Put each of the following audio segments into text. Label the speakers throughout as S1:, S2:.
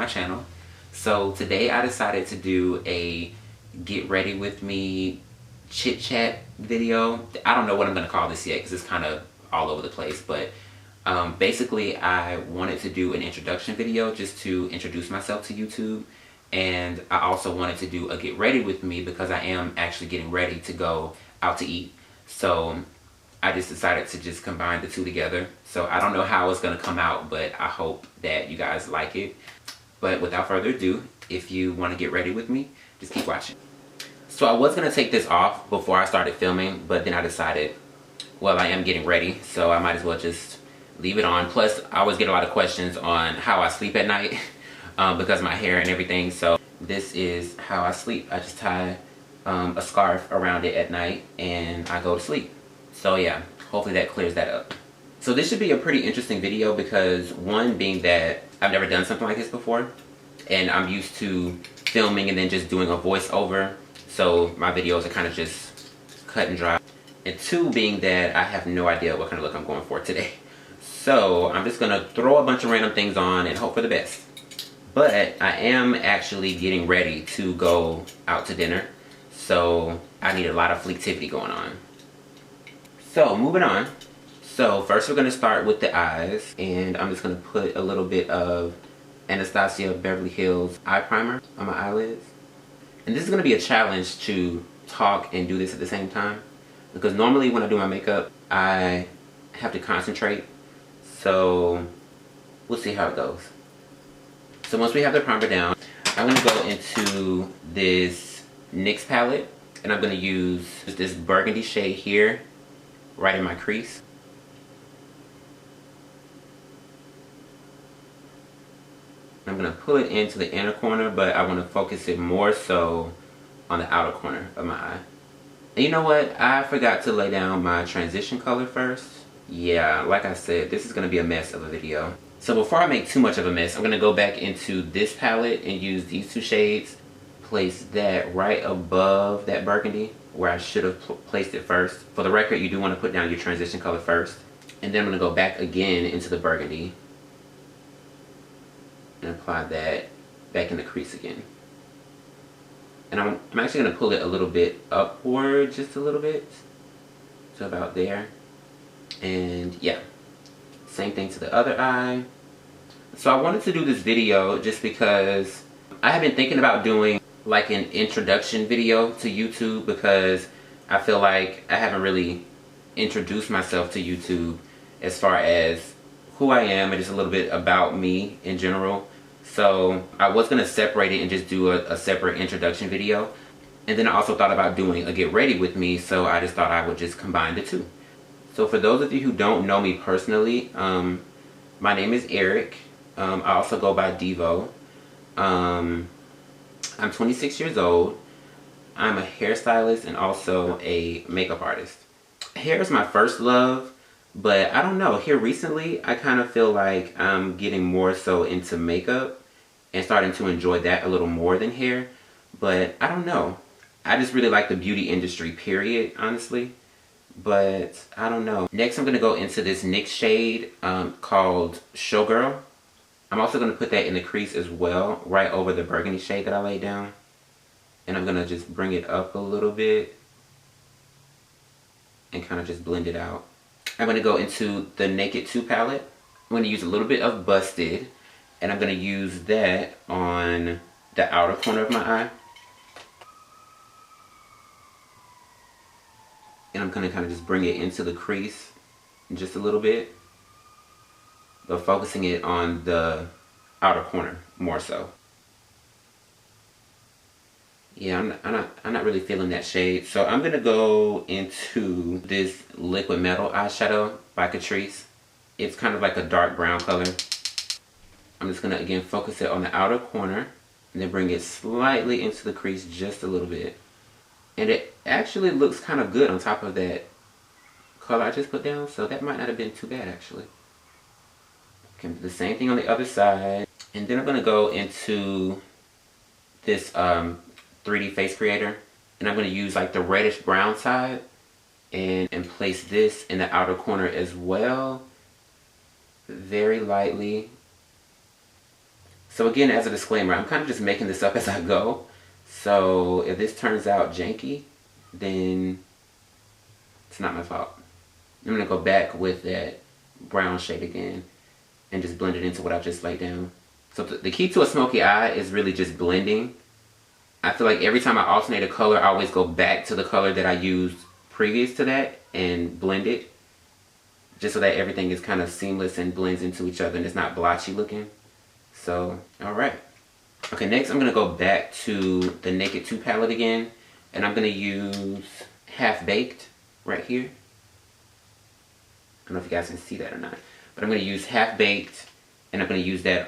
S1: my channel. So today I decided to do a get ready with me chit chat video. I don't know what I'm going to call this yet because it's kind of all over the place, but basically I wanted to do an introduction video just to introduce myself to YouTube, and I also wanted to do a get ready with me because I am actually getting ready to go out to eat. So I just decided to just combine the two together. So I don't know how it's going to come out, but I hope that you guys like it. But without further ado, if you want to get ready with me, just keep watching. So I was going to take this off before I started filming, but then I decided, well, I am getting ready, so I might as well just leave it on. Plus, I always get a lot of questions on how I sleep at night because of my hair and everything. So this is how I sleep. I just tie a scarf around it at night and I go to sleep. So yeah, hopefully that clears that up. So this should be a pretty interesting video because, one, being that I've never done something like this before, and I'm used to filming and then just doing a voiceover, so my videos are kind of just cut and dry. And two, being that I have no idea what kind of look I'm going for today. So I'm just gonna throw a bunch of random things on and hope for the best. But I am actually getting ready to go out to dinner, so I need a lot of fleetivity going on. So moving on. So first we're going to start with the eyes, and I'm just going to put a little bit of Anastasia Beverly Hills eye primer on my eyelids. And this is going to be a challenge to talk and do this at the same time, because normally when I do my makeup I have to concentrate. So we'll see how it goes. So once we have the primer down, I'm going to go into this NYX palette, and I'm going to use this burgundy shade here right in my crease. I'm going to pull it into the inner corner, but I want to focus it more so on the outer corner of my eye. And you know what? I forgot to lay down my transition color first. Yeah, like I said, this is going to be a mess of a video. So before I make too much of a mess, I'm going to go back into this palette and use these two shades. Place that right above that burgundy where I should have placed it first. For the record, you do want to put down your transition color first. And then I'm going to go back again into the burgundy and apply that back in the crease again. And I'm actually going to pull it a little bit upward, just a little bit. So about there. And yeah, same thing to the other eye. So I wanted to do this video just because I have been thinking about doing like an introduction video to YouTube, because I feel like I haven't really introduced myself to YouTube as far as who I am and just a little bit about me in general. So I was going to separate it and just do a separate introduction video. And then I also thought about doing a get ready with me, so I just thought I would just combine the two. So for those of you who don't know me personally, my name is Eric. I also go by Divo. I'm 26 years old. I'm a hairstylist and also a makeup artist. Hair is my first love, but I don't know. Here recently, I kind of feel like I'm getting more so into makeup and starting to enjoy that a little more than hair. But I don't know. I just really like the beauty industry, period, honestly. But I don't know. Next, I'm going to go into this NYX shade called Showgirl. I'm also going to put that in the crease as well, right over the burgundy shade that I laid down. And I'm going to just bring it up a little bit and kind of just blend it out. I'm going to go into the Naked 2 palette. I'm going to use a little bit of Busted, and I'm going to use that on the outer corner of my eye. And I'm going to kind of just bring it into the crease just a little bit, but focusing it on the outer corner more so. Yeah, I'm not really feeling that shade. So I'm going to go into this Liquid Metal eyeshadow by Catrice. It's kind of like a dark brown color. I'm just going to, again, focus it on the outer corner and then bring it slightly into the crease just a little bit. And it actually looks kind of good on top of that color I just put down. So that might not have been too bad, actually. The same thing on the other side. And then I'm going to go into this 3D face creator, and I'm going to use like the reddish brown side and place this in the outer corner as well, very lightly. So again, as a disclaimer, I'm kind of just making this up as I go. So if this turns out janky, then it's not my fault. I'm going to go back with that brown shade again and just blend it into what I just laid down. So the key to a smoky eye is really just blending. I feel like every time I alternate a color, I always go back to the color that I used previous to that and blend it. Just so that everything is kind of seamless and blends into each other and it's not blotchy looking. So, alright. Okay, next I'm going to go back to the Naked 2 palette again. And I'm going to use Half Baked right here. I don't know if you guys can see that or not. But I'm going to use Half Baked and I'm going to use that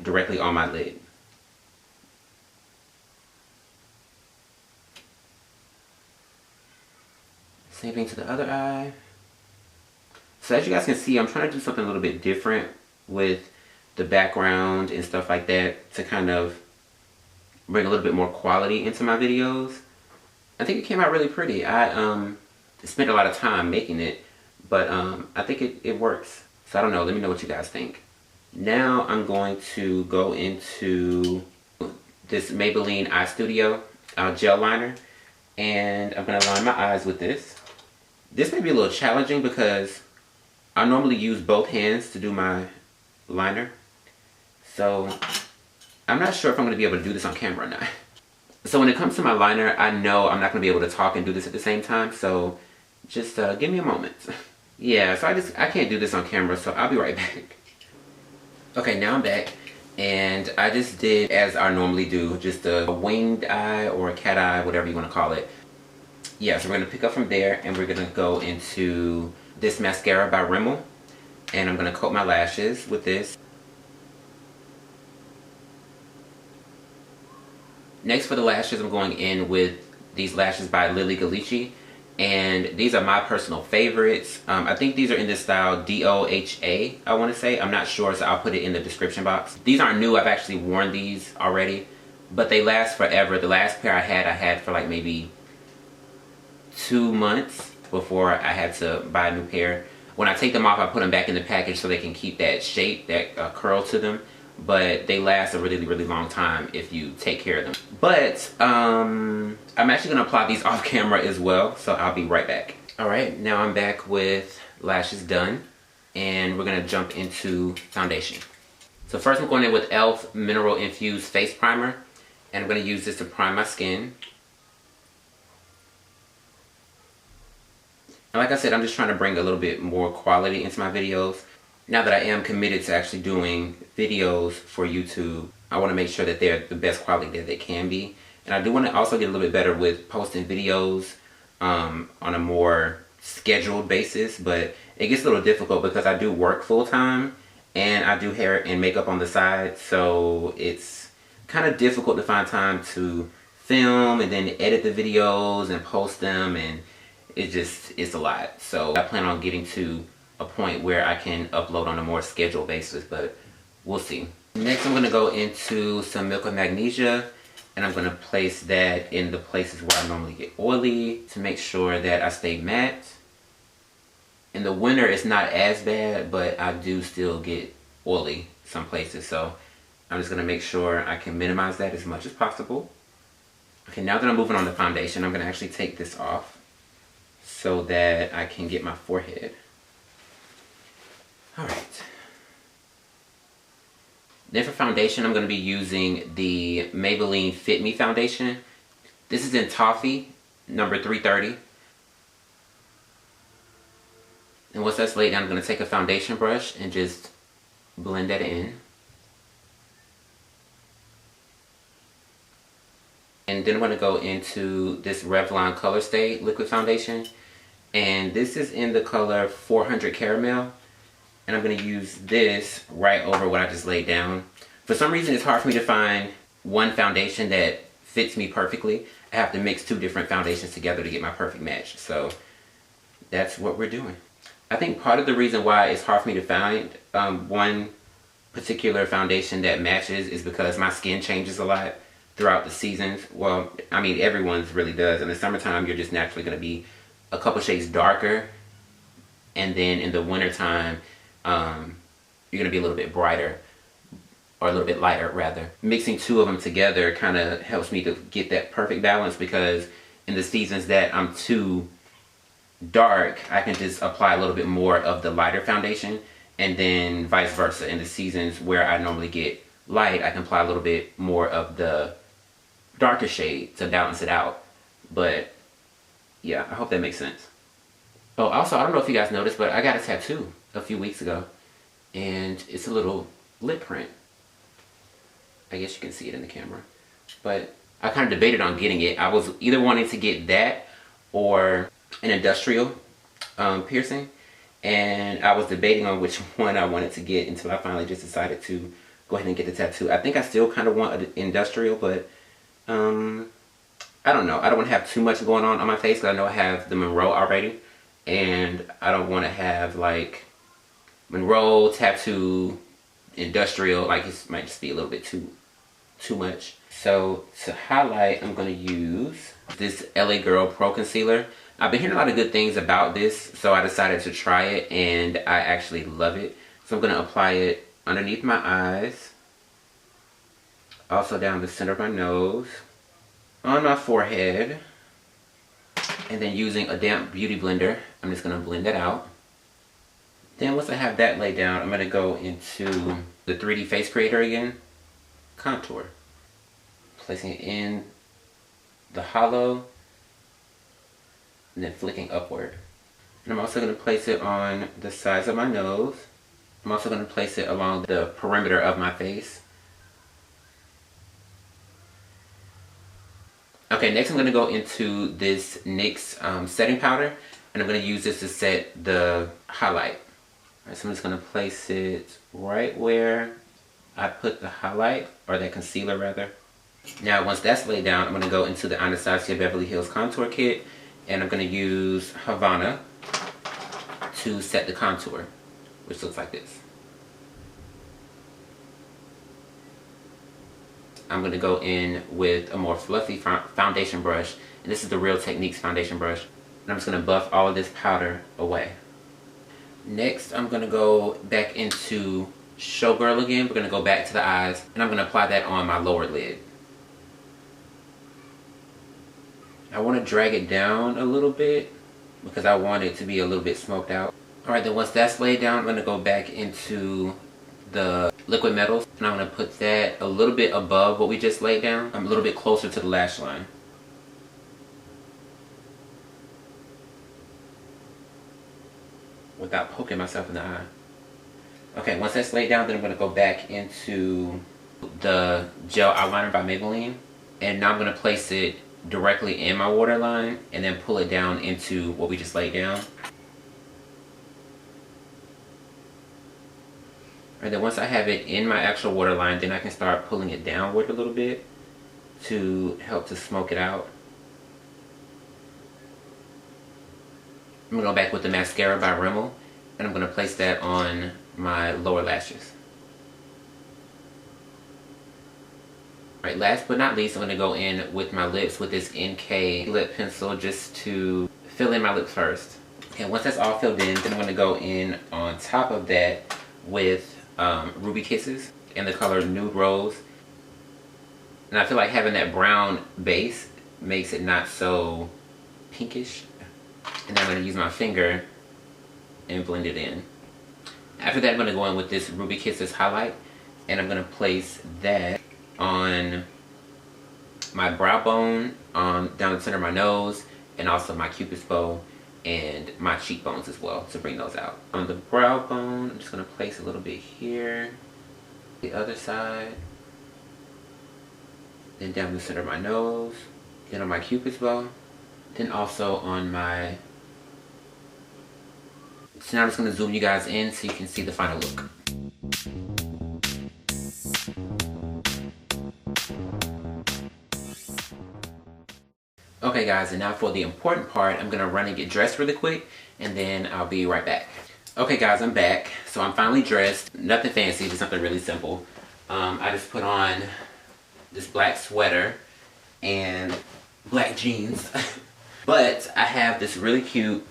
S1: directly on my lid. Same thing to the other eye. So as you guys can see, I'm trying to do something a little bit different with the background and stuff like that to kind of bring a little bit more quality into my videos. I think it came out really pretty. I spent a lot of time making it, but I think it works. So I don't know, let me know what you guys think. Now I'm going to go into this Maybelline Eye Studio Gel Liner, and I'm going to line my eyes with this. This may be a little challenging because I normally use both hands to do my liner. So I'm not sure if I'm going to be able to do this on camera or not. So when it comes to my liner, I know I'm not going to be able to talk and do this at the same time. So just give me a moment. Yeah, so I can't do this on camera, so I'll be right back. Okay, now I'm back. And I just did as I normally do, just a winged eye or a cat eye, whatever you want to call it. Yeah, so we're going to pick up from there and we're going to go into this mascara by Rimmel. And I'm going to coat my lashes with this. Next for the lashes, I'm going in with these lashes by Lily Galici. And these are my personal favorites. I think these are in this style DOHA, I want to say. I'm not sure, so I'll put it in the description box. These aren't new. I've actually worn these already. But they last forever. The last pair I had for like maybe 2 months before I had to buy a new pair. When I take them off, I put them back in the package so they can keep that shape, that curl to them. But they last a really, really long time if you take care of them. But I'm actually going to apply these off camera as well, so I'll be right back. Alright, now I'm back with lashes done. And we're going to jump into foundation. So first I'm going in with e.l.f. Mineral Infused Face Primer. And I'm going to use this to prime my skin. And like I said, I'm just trying to bring a little bit more quality into my videos. Now that I am committed to actually doing videos for YouTube, I want to make sure that they're the best quality that they can be. And I do want to also get a little bit better with posting videos on a more scheduled basis. But it gets a little difficult because I do work full time and I do hair and makeup on the side. So it's kind of difficult to find time to film and then edit the videos and post them, and it's a lot. So I plan on getting to a point where I can upload on a more scheduled basis, but we'll see. Next I'm going to go into some Milk of Magnesia, and I'm going to place that in the places where I normally get oily to make sure that I stay matte. In the winter it's not as bad, but I do still get oily some places, so I'm just going to make sure I can minimize that as much as possible. Okay, now that I'm moving on to foundation, I'm going to actually take this off so that I can get my forehead. Alright. Then for foundation, I'm going to be using the Maybelline Fit Me Foundation. This is in Toffee, number 330. And once that's laid down, I'm going to take a foundation brush and just blend that in. And then I'm going to go into this Revlon Color Stay Liquid Foundation. And this is in the color 400 Caramel. And I'm going to use this right over what I just laid down. For some reason, it's hard for me to find one foundation that fits me perfectly. I have to mix two different foundations together to get my perfect match. So that's what we're doing. I think part of the reason why it's hard for me to find one particular foundation that matches is because my skin changes a lot throughout the seasons. Well, I mean, everyone's really does. In the summertime, you're just naturally going to be a couple shades darker. And then in the wintertime, you're going to be a little bit brighter. or a little bit lighter rather. Mixing two of them together kind of helps me to get that perfect balance, because in the seasons that I'm too dark, I can just apply a little bit more of the lighter foundation, and then vice versa. In the seasons where I normally get light, I can apply a little bit more of the darker shade to balance it out. But yeah, I hope that makes sense. Oh, also, I don't know if you guys noticed, but I got a tattoo a few weeks ago, and it's a little lip print. I guess you can see it in the camera. But I kind of debated on getting it. I was either wanting to get that or an industrial piercing, and I was debating on which one I wanted to get until I finally just decided to go ahead and get the tattoo. I think I still kind of want an industrial, but I don't know. I don't want to have too much going on my face, because I know I have the Monroe already, and I don't want to have like Monroe, tattoo, industrial. Like, it might just be a little bit too much. So to highlight, I'm going to use this LA Girl Pro Concealer. I've been hearing a lot of good things about this, so I decided to try it, and I actually love it. So I'm going to apply it underneath my eyes, also down the center of my nose, on my forehead, and then using a damp beauty blender, I'm just going to blend it out. Then once I have that laid down, I'm going to go into the 3D Face Creator again, contour, placing it in the hollow, and then flicking upward. And I'm also going to place it on the sides of my nose. I'm also going to place it along the perimeter of my face. Okay, next I'm going to go into this NYX setting powder, and I'm going to use this to set the highlight. Alright, so I'm just going to place it right where I put the highlight, or that concealer rather. Now once that's laid down, I'm going to go into the Anastasia Beverly Hills Contour Kit, and I'm going to use Havana to set the contour, which looks like this. I'm going to go in with a more fluffy foundation brush, and this is the Real Techniques foundation brush, and I'm just going to buff all of this powder away. Next, I'm going to go back into Showgirl again. We're going to go back to the eyes, and I'm going to apply that on my lower lid. I want to drag it down a little bit because I want it to be a little bit smoked out. Alright, then once that's laid down, I'm going to go back into the liquid metals, and I'm going to put that a little bit above what we just laid down. I'm a little bit closer to the lash line. Without poking myself in the eye. Okay, once that's laid down, then I'm going to go back into the Gel Eyeliner by Maybelline, and now I'm going to place it directly in my waterline and then pull it down into what we just laid down. And then once I have it in my actual waterline, then I can start pulling it downward a little bit to help to smoke it out. I'm going to go back with the mascara by Rimmel, and I'm going to place that on my lower lashes. Alright, last but not least, I'm going to go in with my lips with this NK lip pencil just to fill in my lips first. Okay, once that's all filled in, then I'm going to go in on top of that with Ruby Kisses in the color Nude Rose. And I feel like having that brown base makes it not so pinkish. And then I'm going to use my finger and blend it in. After that, I'm going to go in with this Ruby Kisses highlight, and I'm going to place that on my brow bone, down the center of my nose, and also my cupid's bow and my cheekbones as well, to bring those out. On the brow bone, I'm just going to place a little bit here, the other side, then down the center of my nose, then on my cupid's bow, then also on my... So now I'm just going to zoom you guys in so you can see the final look. Okay guys, and now for the important part, I'm going to run and get dressed really quick, and then I'll be right back. Okay guys, I'm back. So I'm finally dressed. Nothing fancy, just something really simple. I just put on this black sweater and black jeans. But I have this really cute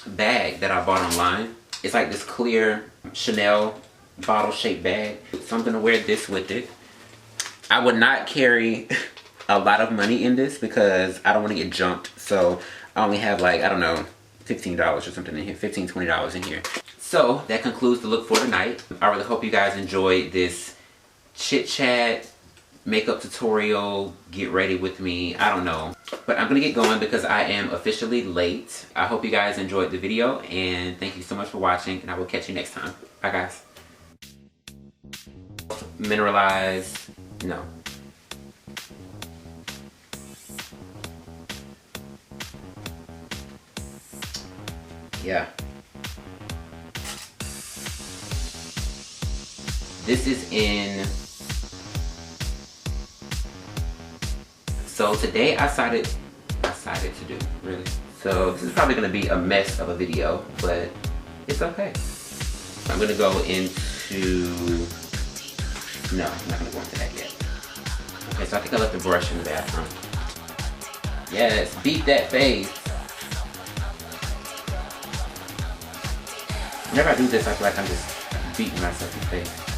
S1: bag that I bought online. It's like this clear Chanel bottle shaped bag. So I'm gonna wear this with it. I would not carry a lot of money in this because I don't want to get jumped. So I only have like, I don't know, $15 or something in here, $15, $20 in here. So that concludes the look for tonight. I really hope you guys enjoyed this chit chat, makeup tutorial, get ready with me, I don't know. But I'm gonna get going because I am officially late. I hope you guys enjoyed the video and thank you so much for watching, and I will catch you next time. Bye guys. Mineralize, no. Yeah. This is in... So today I decided to do, really. So this is probably gonna be a mess of a video, but it's okay. I'm gonna go into... No, I'm not gonna go into that yet. Okay, so I think I left the brush in the bathroom. Yes, beat that face. Whenever I do this, I feel like I'm just beating myself in the face.